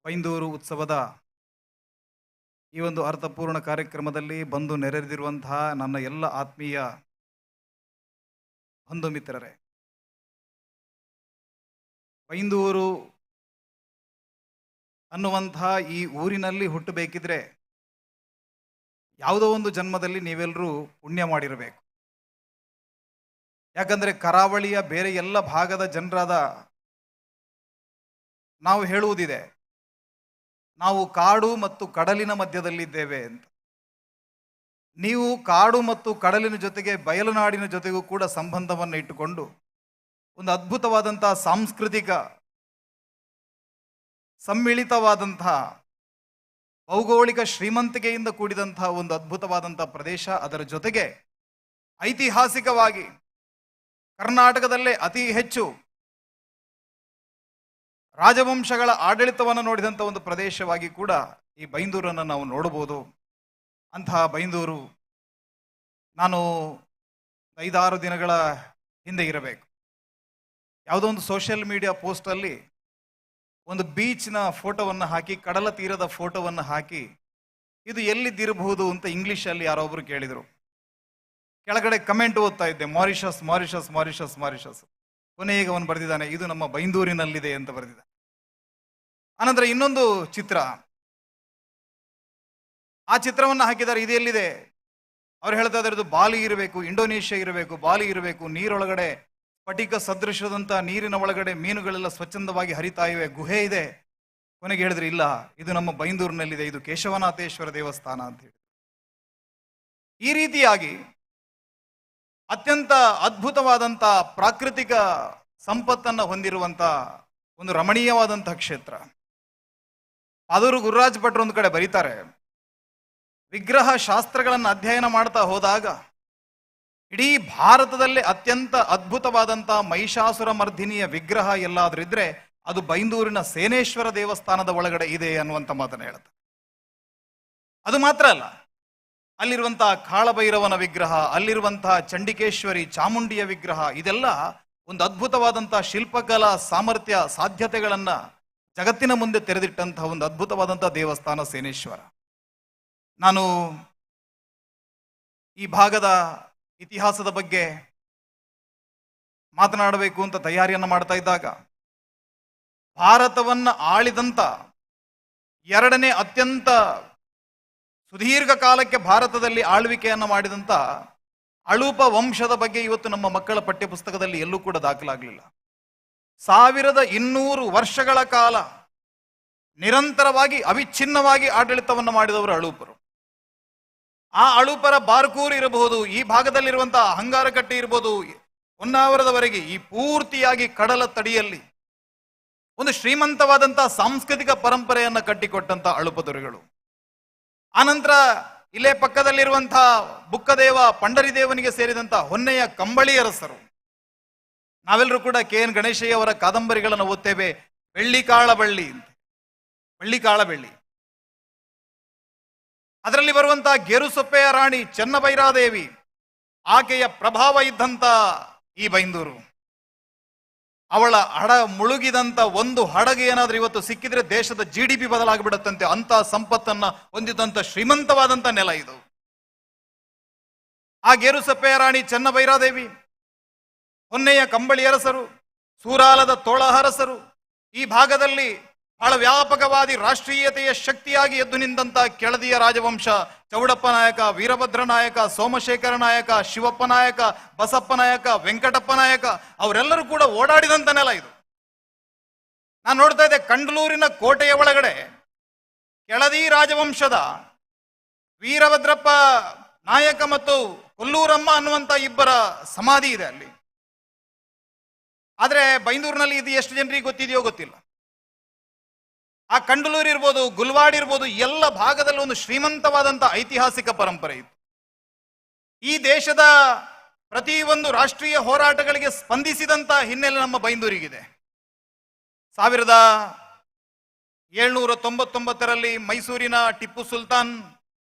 ಬೈಂದೂರು ಉತ್ಸವದ ಈ ಒಂದು ಅರ್ಥಪೂರ್ಣ ಕಾರ್ಯಕ್ರಮದಲ್ಲಿ ಬಂದು ನೆರೆದಿರುವಂತಹ ನನ್ನ ಎಲ್ಲ ಆತ್ಮೀಯ ಬಂಧು ಮಿತ್ರರೇ, ಬೈಂದೂರು ಅನ್ನುವಂತಹ ಈ ಊರಿನಲ್ಲಿ ಹುಟ್ಟಬೇಕಿದ್ರೆ ಯಾವುದೋ ಒಂದು ಜನ್ಮದಲ್ಲಿ ನೀವೆಲ್ಲರೂ ಪುಣ್ಯ ಮಾಡಿರಬೇಕು. ಯಾಕಂದ್ರೆ ಕರಾವಳಿಯ ಬೇರೆ ಎಲ್ಲ ಭಾಗದ ಜನರಾದ ನಾವು ಹೇಳುವುದಿದೆ, ನಾವು ಕಾಡು ಮತ್ತು ಕಡಲಿನ ಮಧ್ಯದಲ್ಲಿದ್ದೇವೆ ಅಂತ. ನೀವು ಕಾಡು ಮತ್ತು ಕಡಲಿನ ಜೊತೆಗೆ ಬಯಲುನಾಡಿನ ಜೊತೆಗೂ ಕೂಡ ಸಂಬಂಧವನ್ನು ಇಟ್ಟುಕೊಂಡು ಒಂದು ಅದ್ಭುತವಾದಂತಹ ಸಾಂಸ್ಕೃತಿಕ ಸಮ್ಮಿಳಿತವಾದಂತಹ ಭೌಗೋಳಿಕ ಶ್ರೀಮಂತಿಕೆಯಿಂದ ಕೂಡಿದಂತಹ ಒಂದು ಅದ್ಭುತವಾದಂತಹ ಪ್ರದೇಶ. ಅದರ ಜೊತೆಗೆ ಐತಿಹಾಸಿಕವಾಗಿ ಕರ್ನಾಟಕದಲ್ಲೇ ಅತಿ ಹೆಚ್ಚು ರಾಜವಂಶಗಳ ಆಡಳಿತವನ್ನು ನೋಡಿದಂಥ ಒಂದು ಪ್ರದೇಶವಾಗಿ ಕೂಡ ಈ ಬೈಂದೂರನ್ನು ನಾವು ನೋಡಬಹುದು. ಅಂತಹ ಬೈಂದೂರು ನಾನು 5-6 ದಿನಗಳ ಹಿಂದೆ ಇರಬೇಕು, ಯಾವುದೋ ಒಂದು ಸೋಷಿಯಲ್ ಮೀಡಿಯಾ ಪೋಸ್ಟಲ್ಲಿ ಒಂದು ಬೀಚ್ನ ಫೋಟೋವನ್ನು ಹಾಕಿ, ಕಡಲ ತೀರದ ಫೋಟೋವನ್ನು ಹಾಕಿ, ಇದು ಎಲ್ಲಿದ್ದಿರಬಹುದು ಅಂತ ಇಂಗ್ಲಿಷಲ್ಲಿ ಯಾರೊಬ್ಬರು ಕೇಳಿದರು. ಕೆಳಗಡೆ ಕಮೆಂಟ್ ಓದ್ತಾ ಇದ್ದೆ, ಮಾರಿಷಸ್ ಮಾರಿಷಸ್ ಮಾರಿಷಸ್ ಮಾರಿಷಸ್. ಕೊನೆಗೆ ಅವನು ಬರೆದಿದ್ದಾನೆ, ಇದು ನಮ್ಮ ಬೈಂದೂರಿನಲ್ಲಿದೆ ಅಂತ ಬರೆದಿದ್ದಾನೆ. ಆನಂತರ ಇನ್ನೊಂದು ಚಿತ್ರ, ಆ ಚಿತ್ರವನ್ನು ಹಾಕಿದ್ದಾರೆ, ಇದು ಎಲ್ಲಿದೆ? ಅವ್ರು ಹೇಳ್ತಾ ಇದ್ದಾರೆ, ಇದು ಬಾಲಿ ಇರಬೇಕು, ಇಂಡೋನೇಷ್ಯಾ ಇರಬೇಕು, ಬಾಲಿ ಇರಬೇಕು, ನೀರೊಳಗಡೆ ಸ್ಫಟಿಕ ಸದೃಶದಂತ ನೀರಿನ ಒಳಗಡೆ ಮೀನುಗಳೆಲ್ಲ ಸ್ವಚ್ಛಂದವಾಗಿ ಹರಿತಾ ಇವೆ, ಗುಹೆ ಇದೆ. ಕೊನೆಗೆ ಹೇಳಿದ್ರೆ ಇಲ್ಲ, ಇದು ನಮ್ಮ ಬೈಂದೂರಿನಲ್ಲಿದೆ, ಇದು ಕೇಶವನಾಥೇಶ್ವರ ದೇವಸ್ಥಾನ ಅಂತ ಹೇಳಿ. ಈ ರೀತಿಯಾಗಿ ಅತ್ಯಂತ ಅದ್ಭುತವಾದಂಥ ಪ್ರಾಕೃತಿಕ ಸಂಪತ್ತನ್ನು ಹೊಂದಿರುವಂಥ ಒಂದು ರಮಣೀಯವಾದಂತಹ ಕ್ಷೇತ್ರ. ಪಾದೂರು ಗುರುರಾಜ್ ಭಟ್ರು ಒಂದು ಕಡೆ ಬರೀತಾರೆ, ವಿಗ್ರಹ ಶಾಸ್ತ್ರಗಳನ್ನು ಅಧ್ಯಯನ ಮಾಡ್ತಾ ಹೋದಾಗ ಇಡೀ ಭಾರತದಲ್ಲೇ ಅತ್ಯಂತ ಅದ್ಭುತವಾದಂತಹ ಮಹಿಷಾಸುರ ಮರ್ದಿನಿಯ ವಿಗ್ರಹ ಎಲ್ಲಾದ್ರೂ ಇದ್ರೆ ಅದು ಬೈಂದೂರಿನ ಸೇನೇಶ್ವರ ದೇವಸ್ಥಾನದ ಒಳಗಡೆ ಇದೆ ಅನ್ನುವಂಥ ಮಾತನ್ನು ಹೇಳುತ್ತೆ. ಅದು ಮಾತ್ರ ಅಲ್ಲ, ಅಲ್ಲಿರುವಂತಹ ಕಾಳಭೈರವನ ವಿಗ್ರಹ, ಅಲ್ಲಿರುವಂತಹ ಚಂಡಿಕೇಶ್ವರಿ ಚಾಮುಂಡಿಯ ವಿಗ್ರಹ, ಇದೆಲ್ಲ ಒಂದು ಅದ್ಭುತವಾದಂತಹ ಶಿಲ್ಪಕಲಾ ಸಾಮರ್ಥ್ಯ ಸಾಧ್ಯತೆಗಳನ್ನ ಜಗತ್ತಿನ ಮುಂದೆ ತೆರೆದಿಟ್ಟಂತಹ ಒಂದು ಅದ್ಭುತವಾದಂತಹ ದೇವಸ್ಥಾನ ಸೇನೇಶ್ವರ. ನಾನು ಈ ಭಾಗದ ಇತಿಹಾಸದ ಬಗ್ಗೆ ಮಾತನಾಡಬೇಕು ಅಂತ ತಯಾರಿಯನ್ನು ಮಾಡ್ತಾ ಇದ್ದಾಗ, ಭಾರತವನ್ನು ಆಳಿದಂತ 2ನೇ ಅತ್ಯಂತ ಸುದೀರ್ಘ ಕಾಲಕ್ಕೆ ಭಾರತದಲ್ಲಿ ಆಳ್ವಿಕೆಯನ್ನು ಮಾಡಿದಂತ ಅಳುಪ ವಂಶದ ಬಗ್ಗೆ ಇವತ್ತು ನಮ್ಮ ಮಕ್ಕಳ ಪಠ್ಯಪುಸ್ತಕದಲ್ಲಿ ಎಲ್ಲೂ ಕೂಡ ದಾಖಲಾಗಲಿಲ್ಲ. 1200 ವರ್ಷಗಳ ಕಾಲ ನಿರಂತರವಾಗಿ ಅವಿಚ್ಛಿನ್ನವಾಗಿ ಆಡಳಿತವನ್ನು ಮಾಡಿದವರು ಅಳುಪರು. ಆ ಅಳುಪರ ಬಾರ್ಕೂರು ಇರಬಹುದು, ಈ ಭಾಗದಲ್ಲಿರುವಂತಹ ಹಂಗಾರಕಟ್ಟೆ ಇರಬಹುದು, ಹೊನ್ನಾವರದವರೆಗೆ ಈ ಪೂರ್ತಿಯಾಗಿ ಕಡಲ ತಡಿಯಲ್ಲಿ ಒಂದು ಶ್ರೀಮಂತವಾದಂತಹ ಸಾಂಸ್ಕೃತಿಕ ಪರಂಪರೆಯನ್ನು ಕಟ್ಟಿಕೊಟ್ಟಂತಹ ಅಳುಪದೊರೆಗಳು. ಆನಂತರ ಇಲ್ಲೇ ಪಕ್ಕದಲ್ಲಿರುವಂತಹ ಬುಕ್ಕದೇವ ಪಂಡರಿದೇವನಿಗೆ ಸೇರಿದಂತಹ ಹೊನ್ನೆಯ ಕಂಬಳಿ ಅರಸರು. ನಾವೆಲ್ಲರೂ ಕೂಡ KN ಗಣೇಶಯ್ಯ ಅವರ ಕಾದಂಬರಿಗಳನ್ನು ಓದ್ತೇವೆ, ಬೆಳ್ಳಿಕಾಳಬಳ್ಳಿ ಅಂತ, ಬೆಳ್ಳಿಕಾಳಬೆಳ್ಳಿ. ಅದರಲ್ಲಿ ಬರುವಂತಹ ಗೇರುಸೊಪ್ಪೆಯ ರಾಣಿ ಚೆನ್ನಭೈರಾದೇವಿ, ಆಕೆಯ ಪ್ರಭಾವ ಇದ್ದಂತ ಈ ಬೈಂದೂರು. ಅವಳ ಹಡ ಮುಳುಗಿದಂತ ಒಂದು ಹಡಗು ಏನಾದ್ರೂ ಇವತ್ತು ಸಿಕ್ಕಿದ್ರೆ ದೇಶದ GDP ಬದಲಾಗಿಬಿಡುತ್ತಂತೆ, ಅಂತ ಸಂಪತ್ತನ್ನ ಹೊಂದಿದಂತ ಶ್ರೀಮಂತವಾದಂತ ನೆಲ ಇದು. ಆ ಗೇರುಸೊಪ್ಪೆಯ ರಾಣಿ ಚೆನ್ನಭೈರಾದೇವಿ, ಹೊನ್ನೆಯ ಕಂಬಳಿ ಅರಸರು, ಸೂರಾಲದ ತೋಳಹರಸರು, ಈ ಭಾಗದಲ್ಲಿ ಬಹಳ ವ್ಯಾಪಕವಾದಿ ರಾಷ್ಟ್ರೀಯತೆಯ ಶಕ್ತಿಯಾಗಿ ಎದ್ದು ನಿಂತಹ ಕೆಳದಿಯ ರಾಜವಂಶ, ಚೌಡಪ್ಪ ನಾಯಕ, ವೀರಭದ್ರ ನಾಯಕ, ಸೋಮಶೇಖರ ನಾಯಕ, ಶಿವಪ್ಪ ನಾಯಕ, ಬಸಪ್ಪ ನಾಯಕ, ವೆಂಕಟಪ್ಪ ನಾಯಕ, ಅವರೆಲ್ಲರೂ ಕೂಡ ಓಡಾಡಿದಂತ ನೆಲ ಇದು. ನಾನು ನೋಡ್ತಾ ಇದ್ದೆ, ಕಂಡಲೂರಿನ ಕೋಟೆಯ ಒಳಗಡೆ ಕೆಳದಿ ರಾಜವಂಶದ ವೀರಭದ್ರಪ್ಪ ನಾಯಕ ಮತ್ತು ಕೊಲ್ಲೂರಮ್ಮ ಅನ್ನುವಂತ ಇಬ್ಬರ ಸಮಾಧಿ ಇದೆ ಅಲ್ಲಿ. ಆದ್ರೆ ಬೈಂದೂರಿನಲ್ಲಿ ಇದು ಎಷ್ಟು ಜನರಿಗೆ ಗೊತ್ತಿದೆಯೋ ಗೊತ್ತಿಲ್ಲ. ಆ ಕಂಡಲೂರು ಇರ್ಬೋದು, ಗುಲ್ವಾಡ್ ಇರ್ಬೋದು, ಎಲ್ಲ ಭಾಗದಲ್ಲಿ ಒಂದು ಶ್ರೀಮಂತವಾದಂಥ ಐತಿಹಾಸಿಕ ಪರಂಪರೆ ಇತ್ತು. ಈ ದೇಶದ ಪ್ರತಿಯೊಂದು ರಾಷ್ಟ್ರೀಯ ಹೋರಾಟಗಳಿಗೆ ಸ್ಪಂದಿಸಿದಂಥ ಹಿನ್ನೆಲೆ ನಮ್ಮ ಬೈಂದೂರಿಗಿದೆ. 1799ರಲ್ಲಿ ಮೈಸೂರಿನ ಟಿಪ್ಪು ಸುಲ್ತಾನ್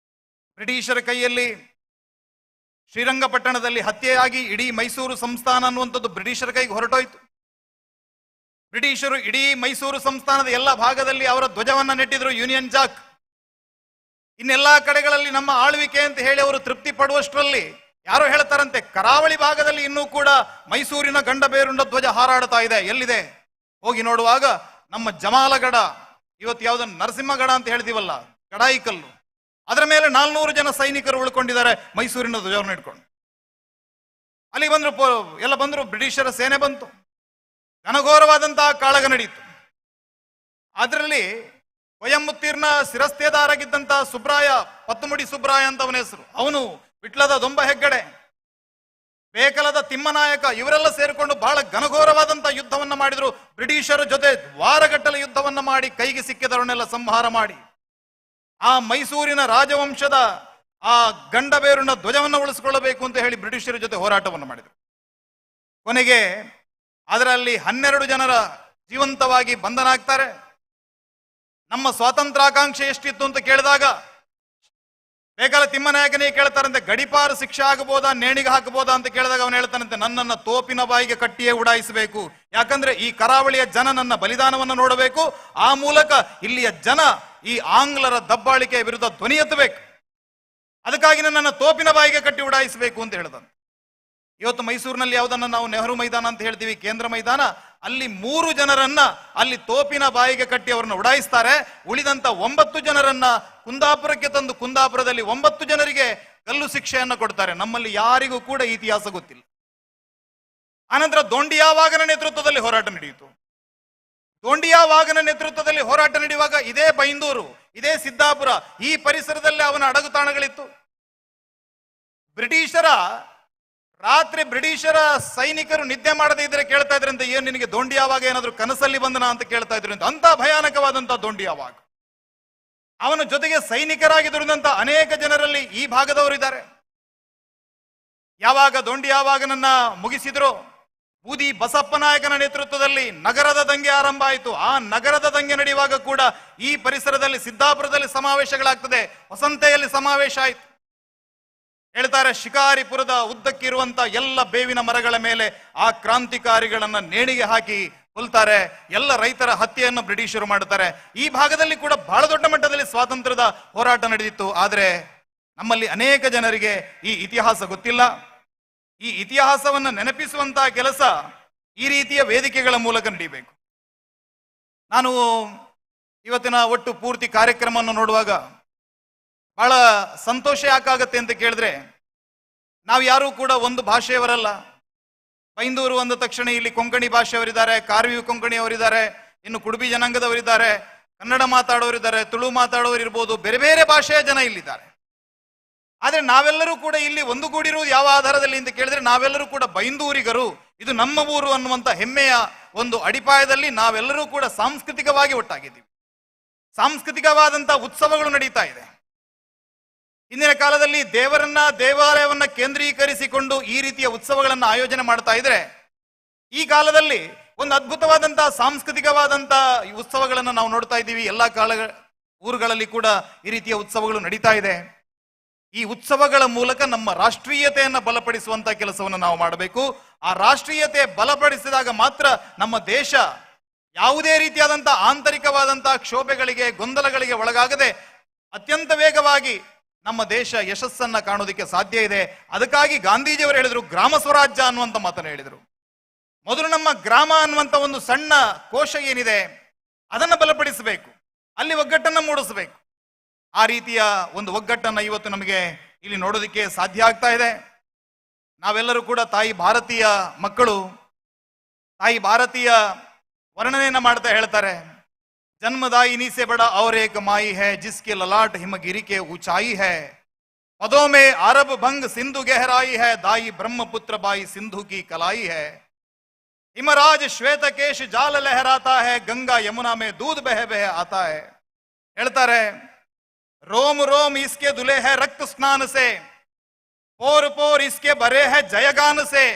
ಬ್ರಿಟಿಷರ ಕೈಯಲ್ಲಿ ಶ್ರೀರಂಗಪಟ್ಟಣದಲ್ಲಿ ಹತ್ಯೆಯಾಗಿ ಇಡೀ ಮೈಸೂರು ಸಂಸ್ಥಾನ ಅನ್ನುವಂಥದ್ದು ಬ್ರಿಟಿಷರ ಕೈಗೆ ಹೊರಟೋಯ್ತು. ಬ್ರಿಟಿಷರು ಇಡೀ ಮೈಸೂರು ಸಂಸ್ಥಾನದ ಎಲ್ಲ ಭಾಗದಲ್ಲಿ ಅವರ ಧ್ವಜವನ್ನ ನೆಟ್ಟಿದ್ರು, ಯೂನಿಯನ್ ಜಾಕ್. ಇನ್ನೆಲ್ಲಾ ಕಡೆಗಳಲ್ಲಿ ನಮ್ಮ ಆಳ್ವಿಕೆ ಅಂತ ಹೇಳಿ ಅವರು ತೃಪ್ತಿ ಪಡುವಷ್ಟರಲ್ಲಿ ಯಾರೋ ಹೇಳ್ತಾರಂತೆ, ಕರಾವಳಿ ಭಾಗದಲ್ಲಿ ಇನ್ನೂ ಕೂಡ ಮೈಸೂರಿನ ಗಂಡಬೇರುಂಡ ಧ್ವಜ ಹಾರಾಡ್ತಾ ಇದೆ. ಎಲ್ಲಿದೆ? ಹೋಗಿ ನೋಡುವಾಗ ನಮ್ಮ ಜಮಾಲಗಡ, ಇವತ್ತು ಯಾವ್ದನ್ನ ನರಸಿಂಹಗಡ ಅಂತ ಹೇಳ್ತೀವಲ್ಲ, ಗಡಾಯಿಕಲ್ಲು, ಅದರ ಮೇಲೆ 400 ಜನ ಸೈನಿಕರು ಉಳ್ಕೊಂಡಿದ್ದಾರೆ ಮೈಸೂರಿನ ಧ್ವಜವನ್ನು ಇಟ್ಕೊಂಡು. ಅಲ್ಲಿ ಬಂದ್ರು, ಎಲ್ಲ ಬಂದ್ರು, ಬ್ರಿಟಿಷರ ಸೇನೆ ಬಂತು, ಘನಘೋರವಾದಂತಹ ಕಾಳಗ ನಡೆಯಿತು. ಅದರಲ್ಲಿ ಕೊಯಂಬತ್ತೂರಿನ ಶಿರಸ್ತೇದಾರಾಗಿದ್ದಂತಹ ಸುಬ್ರಾಯ, ಪತ್ತುಮುಡಿ ಸುಬ್ರಾಯ ಅಂತ ಅವನ ಹೆಸರು, ಅವನು ವಿಟ್ಲದ ದೊಂಬ ಹೆಗ್ಗಡೆ, ಬೇಕಲದ ತಿಮ್ಮನಾಯಕ, ಇವರೆಲ್ಲ ಸೇರಿಕೊಂಡು ಬಹಳ ಘನಘೋರವಾದಂತಹ ಯುದ್ಧವನ್ನ ಮಾಡಿದ್ರು. ಬ್ರಿಟಿಷರ ಜೊತೆ ವಾರಗಟ್ಟಲೆ ಯುದ್ಧವನ್ನ ಮಾಡಿ ಕೈಗೆ ಸಿಕ್ಕಿದವರನ್ನೆಲ್ಲ ಸಂಹಾರ ಮಾಡಿ ಆ ಮೈಸೂರಿನ ರಾಜವಂಶದ ಆ ಗಂಡಬೇರುನ ಧ್ವಜವನ್ನು ಉಳಿಸಿಕೊಳ್ಳಬೇಕು ಅಂತ ಹೇಳಿ ಬ್ರಿಟಿಷರ ಜೊತೆ ಹೋರಾಟವನ್ನು ಮಾಡಿದರು. ಕೊನೆಗೆ ಅದರಲ್ಲಿ 12 ಜನರ ಜೀವಂತವಾಗಿ ಬಂಧನ ಆಗ್ತಾರೆ. ನಮ್ಮ ಸ್ವಾತಂತ್ರ್ಯಾಕಾಂಕ್ಷೆ ಎಷ್ಟಿತ್ತು ಅಂತ ಕೇಳಿದಾಗ ಬೇಕಲ ತಿಮ್ಮನಾಯಕನೇ ಕೇಳ್ತಾರಂತೆ, ಗಡಿಪಾರು ಶಿಕ್ಷೆ ಆಗಬಹುದಾ, ನೇಣಿಗೆ ಹಾಕಬಹುದಾ ಅಂತ ಕೇಳಿದಾಗ ಅವನು ಹೇಳ್ತಾನಂತೆ, ನನ್ನನ್ನ ತೋಪಿನ ಬಾಯಿಗೆ ಕಟ್ಟಿಯೇ ಉಡಾಯಿಸಬೇಕು. ಯಾಕಂದ್ರೆ ಈ ಕರಾವಳಿಯ ಜನ ನನ್ನ ಬಲಿದಾನವನ್ನು ನೋಡಬೇಕು, ಆ ಮೂಲಕ ಇಲ್ಲಿಯ ಜನ ಈ ಆಂಗ್ಲರ ದಬ್ಬಾಳಿಕೆಯ ವಿರುದ್ಧ ಧ್ವನಿ ಎತ್ತಬೇಕು, ಅದಕ್ಕಾಗಿ ನನ್ನನ್ನು ತೋಪಿನ ಬಾಯಿಗೆ ಕಟ್ಟಿ ಉಡಾಯಿಸಬೇಕು ಅಂತ ಹೇಳಿದಂತೆ. ಇವತ್ತು ಮೈಸೂರಿನಲ್ಲಿ ಯಾವುದನ್ನ ನಾವು ನೆಹರು ಮೈದಾನ ಅಂತ ಹೇಳ್ತೀವಿ, ಕೇಂದ್ರ ಮೈದಾನ, ಅಲ್ಲಿ 3 ಜನರನ್ನ ಅಲ್ಲಿ ತೋಪಿನ ಬಾಯಿಗೆ ಕಟ್ಟಿ ಅವರನ್ನ ಉಡಾಯಿಸ್ತಾರೆ. ಉಳಿದಂತ 9 ಜನರನ್ನ ಕುಂದಾಪುರಕ್ಕೆ ತಂದು ಕುಂದಾಪುರದಲ್ಲಿ 9 ಜನರಿಗೆ ಗಲ್ಲು ಶಿಕ್ಷೆಯನ್ನ ಕೊಡ್ತಾರೆ. ನಮ್ಮಲ್ಲಿ ಯಾರಿಗೂ ಕೂಡ ಇತಿಹಾಸ ಗೊತ್ತಿಲ್ಲ. ಆನಂತರ ದೊಂಡಿಯಾವಾಗನ ನೇತೃತ್ವದಲ್ಲಿ ಹೋರಾಟ ನಡೆಯಿತು. ದೊಂಡಿಯಾವಾಗನ ನೇತೃತ್ವದಲ್ಲಿ ಹೋರಾಟ ನಡೆಯುವಾಗ ಇದೇ ಬೈಂದೂರು, ಇದೇ ಸಿದ್ದಾಪುರ, ಈ ಪರಿಸರದಲ್ಲಿ ಅವನ ಅಡಗುತಾಣಗಳಿತ್ತು. ಬ್ರಿಟಿಷರ ಸೈನಿಕರು ನಿದ್ದೆ ಮಾಡದೇ ಇದ್ರೆ ಕೇಳ್ತಾ ಇದ್ರಂತೆ, ಏನು ನಿನಗೆ ದೊಂಡಿಯಾವಾಗ ಏನಾದ್ರು ಕನಸಲ್ಲಿ ಬಂದನ ಅಂತ ಕೇಳ್ತಾ ಇದ್ರು ಅಂತ. ಅಂತ ಭಯಾನಕವಾದಂತಹ ದೊಂಡಿಯಾವಾಗ. ಅವನ ಜೊತೆಗೆ ಸೈನಿಕರಾಗಿ ದುಡಿದಂತ ಅನೇಕ ಜನರಲ್ಲಿ ಈ ಭಾಗದವರು ಇದ್ದಾರೆ. ಯಾವಾಗ ದೊಂಡಿಯಾವಾಗನನ್ನ ಮುಗಿಸಿದ್ರು, ಬೂದಿ ಬಸಪ್ಪನಾಯಕನ ನೇತೃತ್ವದಲ್ಲಿ ನಗರದ ದಂಗೆ ಆರಂಭ ಆಯಿತು. ಆ ನಗರದ ದಂಗೆ ನಡೆಯುವಾಗ ಕೂಡ ಈ ಪರಿಸರದಲ್ಲಿ ಸಿದ್ದಾಪುರದಲ್ಲಿ ಸಮಾವೇಶಗಳಾಗ್ತದೆ, ಹೊಸಂತೆಯಲ್ಲಿ ಸಮಾವೇಶ ಆಯಿತು. ಹೇಳ್ತಾರೆ, ಶಿಕಾರಿಪುರದ ಉದ್ದಕ್ಕಿರುವಂತ ಎಲ್ಲ ಬೇವಿನ ಮರಗಳ ಮೇಲೆ ಆ ಕ್ರಾಂತಿಕಾರಿಗಳನ್ನ ನೇಣಿಗೆ ಹಾಕಿ ಕೊಲ್ತಾರೆ. ಎಲ್ಲ ರೈತರ ಹತ್ಯೆಯನ್ನು ಬ್ರಿಟಿಷರು ಮಾಡುತ್ತಾರೆ. ಈ ಭಾಗದಲ್ಲಿ ಕೂಡ ಬಹಳ ದೊಡ್ಡ ಮಟ್ಟದಲ್ಲಿ ಸ್ವಾತಂತ್ರ್ಯದ ಹೋರಾಟ ನಡೆದಿತ್ತು. ಆದರೆ ನಮ್ಮಲ್ಲಿ ಅನೇಕ ಜನರಿಗೆ ಈ ಇತಿಹಾಸ ಗೊತ್ತಿಲ್ಲ. ಈ ಇತಿಹಾಸವನ್ನು ನೆನಪಿಸುವಂತಹ ಕೆಲಸ ಈ ರೀತಿಯ ವೇದಿಕೆಗಳ ಮೂಲಕ ನಡೀಬೇಕು. ನಾನು ಇವತ್ತಿನ ಒಟ್ಟು ಪೂರ್ತಿ ಕಾರ್ಯಕ್ರಮವನ್ನು ನೋಡುವಾಗ ಬಹಳ ಸಂತೋಷ ಯಾಕಾಗತ್ತೆ ಅಂತ ಕೇಳಿದ್ರೆ, ನಾವು ಯಾರೂ ಕೂಡ ಒಂದು ಭಾಷೆಯವರಲ್ಲ. ಬೈಂದೂರು ಅಂದ ತಕ್ಷಣ ಇಲ್ಲಿ ಕೊಂಕಣಿ ಭಾಷೆಯವರಿದ್ದಾರೆ, ಕಾರ್ವಿ ಕೊಂಕಣಿ ಅವರಿದ್ದಾರೆ, ಇನ್ನು ಕುಡುಬಿ ಜನಾಂಗದವರಿದ್ದಾರೆ, ಕನ್ನಡ ಮಾತಾಡೋರಿದ್ದಾರೆ, ತುಳು ಮಾತಾಡೋರು ಇರ್ಬೋದು, ಬೇರೆ ಬೇರೆ ಭಾಷೆಯ ಜನ ಇಲ್ಲಿದ್ದಾರೆ. ಆದ್ರೆ ನಾವೆಲ್ಲರೂ ಕೂಡ ಇಲ್ಲಿ ಒಂದುಗೂಡಿರುವುದು ಯಾವ ಆಧಾರದಲ್ಲಿ ಅಂತ ಕೇಳಿದ್ರೆ, ನಾವೆಲ್ಲರೂ ಕೂಡ ಬೈಂದೂರಿಗರು, ಇದು ನಮ್ಮ ಊರು ಅನ್ನುವಂಥ ಹೆಮ್ಮೆಯ ಒಂದು ಅಡಿಪಾಯದಲ್ಲಿ ನಾವೆಲ್ಲರೂ ಕೂಡ ಸಾಂಸ್ಕೃತಿಕವಾಗಿ ಒಟ್ಟಾಗಿದ್ದೀವಿ. ಸಾಂಸ್ಕೃತಿಕವಾದಂತಹ ಉತ್ಸವಗಳು ನಡೀತಾ ಇದೆ. ಇಂದಿನ ಕಾಲದಲ್ಲಿ ದೇವಾಲಯವನ್ನ ಕೇಂದ್ರೀಕರಿಸಿಕೊಂಡು ಈ ರೀತಿಯ ಉತ್ಸವಗಳನ್ನು ಆಯೋಜನೆ ಮಾಡ್ತಾ ಇದ್ರೆ, ಈ ಕಾಲದಲ್ಲಿ ಒಂದು ಅದ್ಭುತವಾದಂತಹ ಸಾಂಸ್ಕೃತಿಕವಾದಂತಹ ಉತ್ಸವಗಳನ್ನು ನಾವು ನೋಡ್ತಾ ಇದ್ದೀವಿ. ಎಲ್ಲಾ ಊರುಗಳಲ್ಲಿ ಕೂಡ ಈ ರೀತಿಯ ಉತ್ಸವಗಳು ನಡೀತಾ ಇದೆ. ಈ ಉತ್ಸವಗಳ ಮೂಲಕ ನಮ್ಮ ರಾಷ್ಟ್ರೀಯತೆಯನ್ನು ಬಲಪಡಿಸುವಂತಹ ಕೆಲಸವನ್ನು ನಾವು ಮಾಡಬೇಕು. ಆ ರಾಷ್ಟ್ರೀಯತೆ ಬಲಪಡಿಸಿದಾಗ ಮಾತ್ರ ನಮ್ಮ ದೇಶ ಯಾವುದೇ ರೀತಿಯಾದಂತಹ ಆಂತರಿಕವಾದಂತಹ ಕ್ಷೋಭೆಗಳಿಗೆ, ಗೊಂದಲಗಳಿಗೆ ಒಳಗಾಗದೆ ಅತ್ಯಂತ ವೇಗವಾಗಿ ನಮ್ಮ ದೇಶ ಯಶಸ್ಸನ್ನ ಕಾಣೋದಕ್ಕೆ ಸಾಧ್ಯ ಇದೆ. ಅದಕ್ಕಾಗಿ ಗಾಂಧೀಜಿಯವರು ಹೇಳಿದ್ರು, ಗ್ರಾಮ ಸ್ವರಾಜ್ಯ ಅನ್ನುವಂಥ ಮಾತನ್ನು ಹೇಳಿದರು. ಮೊದಲು ನಮ್ಮ ಗ್ರಾಮ ಅನ್ನುವಂಥ ಒಂದು ಸಣ್ಣ ಕೋಶ ಏನಿದೆ ಅದನ್ನು ಬಲಪಡಿಸಬೇಕು, ಅಲ್ಲಿ ಒಗ್ಗಟ್ಟನ್ನು ಮೂಡಿಸಬೇಕು. ಆ ರೀತಿಯ ಒಂದು ಒಗ್ಗಟ್ಟನ್ನು ಇವತ್ತು ನಮಗೆ ಇಲ್ಲಿ ನೋಡೋದಕ್ಕೆ ಸಾಧ್ಯ ಆಗ್ತಾ ಇದೆ. ನಾವೆಲ್ಲರೂ ಕೂಡ ತಾಯಿ ಭಾರತೀಯ ಮಕ್ಕಳು. ತಾಯಿ ಭಾರತೀಯ ವರ್ಣನೆಯನ್ನ ಮಾಡ್ತಾ ಹೇಳ್ತಾರೆ, जन्मदायिनी से बड़ा और एक माई है, जिसके ललाट हिमगिरी के ऊंचाई है, पदों में अरब भंग सिंधु गहराई है, दाई ब्रह्मपुत्र बाई सिंधु की कलाई है, हिमराज श्वेत केश जाल लहराता है, गंगा यमुना में दूध बह बह आता है. ಹೇಳ್ತಾರೆ, रोम रोम इसके धुले है रक्त स्नान से, पोर पोर इसके भरे है जयगान से,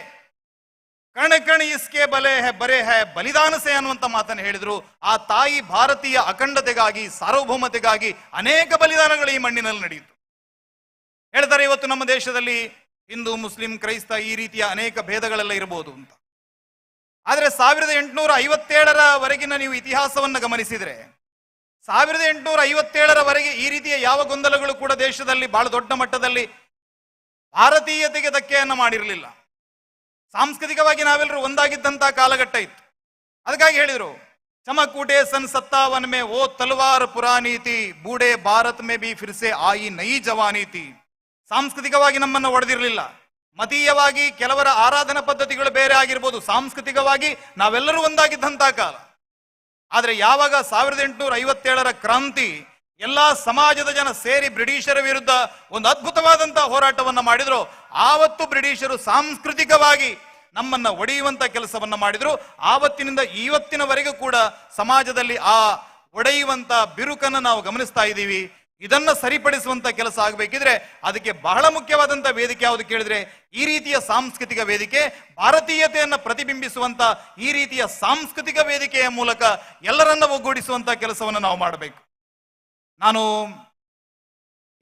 ಕಣ ಕಣ ಇಸ್ಕೆ ಬರೆ ಹೇ ಬಲಿದಾನ ಸೇ ಅನ್ನುವಂಥ ಮಾತನ್ನು ಹೇಳಿದ್ರು. ಆ ತಾಯಿ ಭಾರತೀಯ ಅಖಂಡತೆಗಾಗಿ, ಸಾರ್ವಭೌಮತೆಗಾಗಿ ಅನೇಕ ಬಲಿದಾನಗಳು ಈ ಮಣ್ಣಿನಲ್ಲಿ ನಡೆಯಿತು. ಹೇಳ್ತಾರೆ, ಇವತ್ತು ನಮ್ಮ ದೇಶದಲ್ಲಿ ಹಿಂದೂ, ಮುಸ್ಲಿಂ, ಕ್ರೈಸ್ತ ಈ ರೀತಿಯ ಅನೇಕ ಭೇದಗಳೆಲ್ಲ ಇರಬಹುದು ಅಂತ. ಆದರೆ 1857 ನೀವು ಇತಿಹಾಸವನ್ನು ಗಮನಿಸಿದ್ರೆ 1857 ಈ ರೀತಿಯ ಯಾವ ಗೊಂದಲಗಳು ಕೂಡ ದೇಶದಲ್ಲಿ ಬಹಳ ದೊಡ್ಡ ಮಟ್ಟದಲ್ಲಿ ಭಾರತೀಯತೆಗೆ ಧಕ್ಕೆಯನ್ನ ಮಾಡಿರಲಿಲ್ಲ. ಸಾಂಸ್ಕೃತಿಕವಾಗಿ ನಾವೆಲ್ಲರೂ ಒಂದಾಗಿದ್ದಂತಹ ಕಾಲಘಟ್ಟ ಇತ್ತು. ಅದಕ್ಕಾಗಿ ಹೇಳಿದರು, ಚಮಕೂಟೆ ಸನ್ 57 ಮೇ ಓ ತಲವಾರ್ ಪುರಾನೀತಿ ಬೂಡೆ ಭಾರತ್ ಮೇ ಬಿ ಫಿರ್ಸೆ ಆಯಿ ನೈ ಜವಾನೀತಿ. ಸಾಂಸ್ಕೃತಿಕವಾಗಿ ನಮ್ಮನ್ನು ಒಡೆದಿರಲಿಲ್ಲ. ಮತೀಯವಾಗಿ ಕೆಲವರ ಆರಾಧನಾ ಪದ್ಧತಿಗಳು ಬೇರೆ ಆಗಿರ್ಬೋದು, ಸಾಂಸ್ಕೃತಿಕವಾಗಿ ನಾವೆಲ್ಲರೂ ಒಂದಾಗಿದ್ದಂತಹ ಕಾಲ. ಆದರೆ ಯಾವಾಗ 1857 ಕ್ರಾಂತಿ ಎಲ್ಲಾ ಸಮಾಜದ ಜನ ಸೇರಿ ಬ್ರಿಟಿಷರ ವಿರುದ್ಧ ಒಂದು ಅದ್ಭುತವಾದಂತಹ ಹೋರಾಟವನ್ನ ಮಾಡಿದ್ರು, ಆವತ್ತು ಬ್ರಿಟಿಷರು ಸಾಂಸ್ಕೃತಿಕವಾಗಿ ನಮ್ಮನ್ನ ಒಡೆಯುವಂತ ಕೆಲಸವನ್ನ ಮಾಡಿದ್ರು. ಆವತ್ತಿನಿಂದ ಇವತ್ತಿನವರೆಗೂ ಕೂಡ ಸಮಾಜದಲ್ಲಿ ಆ ಒಡೆಯುವಂತ ಬಿರುಕನ್ನು ನಾವು ಗಮನಿಸ್ತಾ ಇದ್ದೀವಿ. ಇದನ್ನ ಸರಿಪಡಿಸುವಂತ ಕೆಲಸ ಆಗಬೇಕಿದ್ರೆ ಅದಕ್ಕೆ ಬಹಳ ಮುಖ್ಯವಾದಂತ ವೇದಿಕೆ ಯಾವುದು ಕೇಳಿದ್ರೆ ಈ ರೀತಿಯ ಸಾಂಸ್ಕೃತಿಕ ವೇದಿಕೆ, ಭಾರತೀಯತೆಯನ್ನ ಪ್ರತಿಬಿಂಬಿಸುವಂತ ಈ ರೀತಿಯ ಸಾಂಸ್ಕೃತಿಕ ವೇದಿಕೆಯ ಮೂಲಕ ಎಲ್ಲರನ್ನ ಒಗ್ಗೂಡಿಸುವಂತ ಕೆಲಸವನ್ನು ನಾವು ಮಾಡಬೇಕು. ನಾನು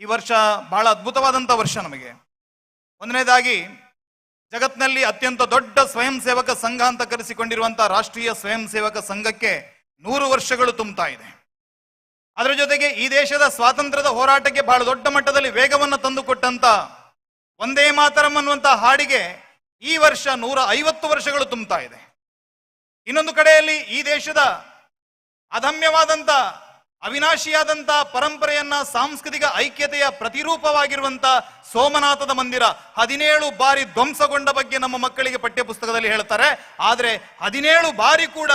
ಈ ವರ್ಷ ಬಹಳ ಅದ್ಭುತವಾದಂತ ವರ್ಷ ನಮಗೆ. ಒಂದನೇದಾಗಿ ಜಗತ್ನಲ್ಲಿ ಅತ್ಯಂತ ದೊಡ್ಡ ಸ್ವಯಂ ಸೇವಕ ಸಂಘ ಅಂತ ಕರೆಸಿಕೊಂಡಿರುವಂತಹ ರಾಷ್ಟ್ರೀಯ ಸ್ವಯಂ ಸೇವಕ ಸಂಘಕ್ಕೆ 100 ವರ್ಷಗಳು ತುಂಬುತ್ತಾ ಇದೆ. ಅದರ ಜೊತೆಗೆ ಈ ದೇಶದ ಸ್ವಾತಂತ್ರ್ಯದ ಹೋರಾಟಕ್ಕೆ ಬಹಳ ದೊಡ್ಡ ಮಟ್ಟದಲ್ಲಿ ವೇಗವನ್ನು ತಂದುಕೊಟ್ಟಂತ ಒಂದೇ ಮಾತರಂ ಅನ್ನುವಂತಹ ಹಾಡಿಗೆ ಈ ವರ್ಷ 150 ವರ್ಷಗಳು ತುಂಬುತ್ತಾ ಇದೆ. ಇನ್ನೊಂದು ಕಡೆಯಲ್ಲಿ ಈ ದೇಶದ ಅದಮ್ಯವಾದಂತ ಅವಿನಾಶಿಯಾದಂತ ಪರಂಪರೆಯನ್ನ, ಸಾಂಸ್ಕೃತಿಕ ಐಕ್ಯತೆಯ ಪ್ರತಿರೂಪವಾಗಿರುವಂತ ಸೋಮನಾಥದ ಮಂದಿರ 17 ಬಾರಿ ಧ್ವಂಸಗೊಂಡ ಬಗ್ಗೆ ನಮ್ಮ ಮಕ್ಕಳಿಗೆ ಪಠ್ಯ ಪುಸ್ತಕದಲ್ಲಿ ಹೇಳ್ತಾರೆ. ಆದರೆ 17 ಬಾರಿ ಕೂಡ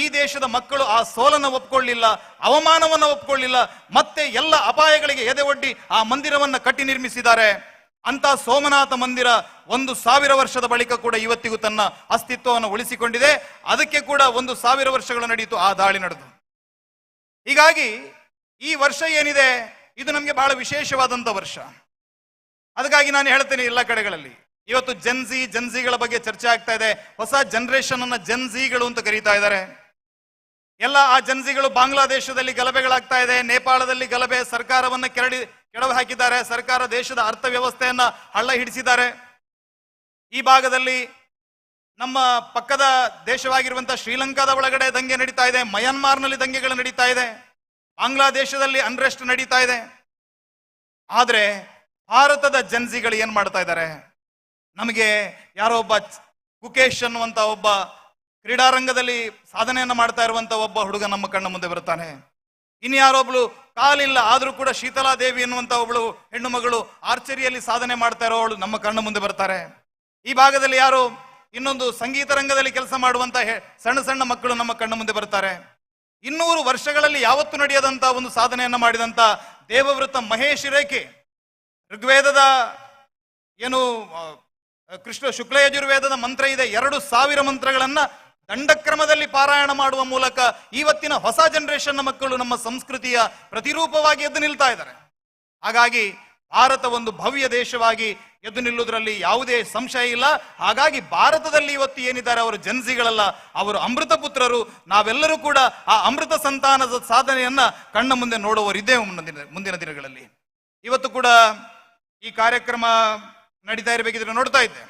ಈ ದೇಶದ ಮಕ್ಕಳು ಆ ಸೋಲನ್ನು ಒಪ್ಕೊಳ್ಳಿಲ್ಲ, ಅವಮಾನವನ್ನು ಒಪ್ಕೊಳ್ಳಿಲ್ಲ, ಮತ್ತೆ ಎಲ್ಲ ಅಪಾಯಗಳಿಗೆ ಎದೆ ಒಡ್ಡಿ ಆ ಮಂದಿರವನ್ನ ಕಟ್ಟಿ ನಿರ್ಮಿಸಿದ್ದಾರೆ. ಅಂತ ಸೋಮನಾಥ ಮಂದಿರ 1000 ವರ್ಷದ ಬಳಿಕ ಕೂಡ ಇವತ್ತಿಗೂ ತನ್ನ ಅಸ್ತಿತ್ವವನ್ನು ಉಳಿಸಿಕೊಂಡಿದೆ. ಅದಕ್ಕೆ ಕೂಡ 1000 ವರ್ಷಗಳು ನಡೆಯಿತು ಆ ದಾಳಿ ನಡೆದು. ಹೀಗಾಗಿ ಈ ವರ್ಷ ಏನಿದೆ ಇದು ನಮಗೆ ಬಹಳ ವಿಶೇಷವಾದಂತ ವರ್ಷ. ಅದಕ್ಕಾಗಿ ನಾನು ಹೇಳ್ತೇನೆ, ಎಲ್ಲ ಕಡೆಗಳಲ್ಲಿ ಇವತ್ತು ಜನ್ಸಿಗಳ ಬಗ್ಗೆ ಚರ್ಚೆ ಆಗ್ತಾ ಇದೆ. ಹೊಸ ಜನರೇಷನ್ ಅನ್ನ ಜನ್ಸಿಗಳು ಅಂತ ಕರೀತಾ ಇದ್ದಾರೆ. ಎಲ್ಲ ಆ ಜನ್ಸಿಗಳು ಬಾಂಗ್ಲಾದೇಶದಲ್ಲಿ ಗಲಭೆಗಳಾಗ್ತಾ ಇದೆ, ನೇಪಾಳದಲ್ಲಿ ಗಲಭೆ, ಸರ್ಕಾರವನ್ನ ಕೆಡವಿ ಹಾಕಿದ್ದಾರೆ, ಸರ್ಕಾರ ದೇಶದ ಅರ್ಥವ್ಯವಸ್ಥೆಯನ್ನ ಹಳ್ಳ ಹಿಡಿಸಿದ್ದಾರೆ. ಈ ಭಾಗದಲ್ಲಿ ನಮ್ಮ ಪಕ್ಕದ ದೇಶವಾಗಿರುವಂತಹ ಶ್ರೀಲಂಕಾದ ಒಳಗಡೆ ದಂಗೆ ನಡೀತಾ ಇದೆ, ಮಯನ್ಮಾರ್ನಲ್ಲಿ ದಂಗೆಗಳು ನಡೀತಾ ಇದೆ, ಬಾಂಗ್ಲಾದೇಶದಲ್ಲಿ ಅನ್ರೆಸ್ಟ್ ನಡೀತಾ ಇದೆ. ಆದ್ರೆ ಭಾರತದ ಜನ್ಸಿಗಳು ಏನ್ ಮಾಡ್ತಾ ಇದ್ದಾರೆ? ನಮಗೆ ಯಾರೋ ಒಬ್ಬ ಕುಕೇಶ್ ಅನ್ನುವಂತ ಒಬ್ಬ ಕ್ರೀಡಾರಂಗದಲ್ಲಿ ಸಾಧನೆಯನ್ನ ಮಾಡ್ತಾ ಇರುವಂತ ಒಬ್ಬ ಹುಡುಗ ನಮ್ಮ ಕಣ್ಣ ಮುಂದೆ ಬರ್ತಾನೆ. ಇನ್ಯಾರೊಬ್ಳು ಕಾಲಿಲ್ಲ ಆದ್ರೂ ಕೂಡ ಶೀತಲಾದೇವಿ ಎನ್ನುವಂತ ಒಬ್ಳು ಹೆಣ್ಣು ಮಗಳು ಆರ್ಚರಿಯಲ್ಲಿ ಸಾಧನೆ ಮಾಡ್ತಾ ಇರೋವಳು ನಮ್ಮ ಕಣ್ಣ ಮುಂದೆ ಬರ್ತಾರೆ. ಈ ಭಾಗದಲ್ಲಿ ಯಾರು ಇನ್ನೊಂದು ಸಂಗೀತ ರಂಗದಲ್ಲಿ ಕೆಲಸ ಮಾಡುವಂತ ಸಣ್ಣ ಸಣ್ಣ ಮಕ್ಕಳು ನಮ್ಮ ಕಣ್ಣ ಮುಂದೆ ಬರ್ತಾರೆ. 200 ವರ್ಷಗಳಲ್ಲಿ ಯಾವತ್ತೂ ನಡೆಯದಂತ ಒಂದು ಸಾಧನೆಯನ್ನ ಮಾಡಿದಂತ ದೇವವ್ರತ ಮಹೇಶ್ ರೇಖೆ, ಋಗ್ವೇದದ ಏನು ಕೃಷ್ಣ ಶುಕ್ಲ ಯಜುರ್ವೇದದ ಮಂತ್ರ ಇದೆ, 2000 ಮಂತ್ರಗಳನ್ನ ದಂಡಕ್ರಮದಲ್ಲಿ ಪಾರಾಯಣ ಮಾಡುವ ಮೂಲಕ ಇವತ್ತಿನ ಹೊಸ ಜನರೇಷನ್ ಮಕ್ಕಳು ನಮ್ಮ ಸಂಸ್ಕೃತಿಯ ಪ್ರತಿರೂಪವಾಗಿ ಎದ್ದು ನಿಲ್ತಾ ಇದ್ದಾರೆ. ಹಾಗಾಗಿ ಭಾರತ ಒಂದು ಭವ್ಯ ದೇಶವಾಗಿ ಎದ್ದು ನಿಲ್ಲುವುದರಲ್ಲಿ ಯಾವುದೇ ಸಂಶಯ ಇಲ್ಲ. ಹಾಗಾಗಿ ಭಾರತದಲ್ಲಿ ಇವತ್ತು ಏನಿದ್ದಾರೆ ಅವರು ಜನ್ಸಿಗಳಲ್ಲ, ಅವರು ಅಮೃತ ಪುತ್ರರು. ನಾವೆಲ್ಲರೂ ಕೂಡ ಆ ಅಮೃತ ಸಂತಾನದ ಸಾಧನೆಯನ್ನ ಕಣ್ಣ ಮುಂದೆ ನೋಡುವವರಿದ್ದೇವೆ ಮುಂದಿನ ದಿನಗಳಲ್ಲಿ. ಇವತ್ತು ಕೂಡ ಈ ಕಾರ್ಯಕ್ರಮ ನಡೀತಾ ಇರಬೇಕಿದ್ರೆ ನೋಡ್ತಾ ಇದ್ದೆ,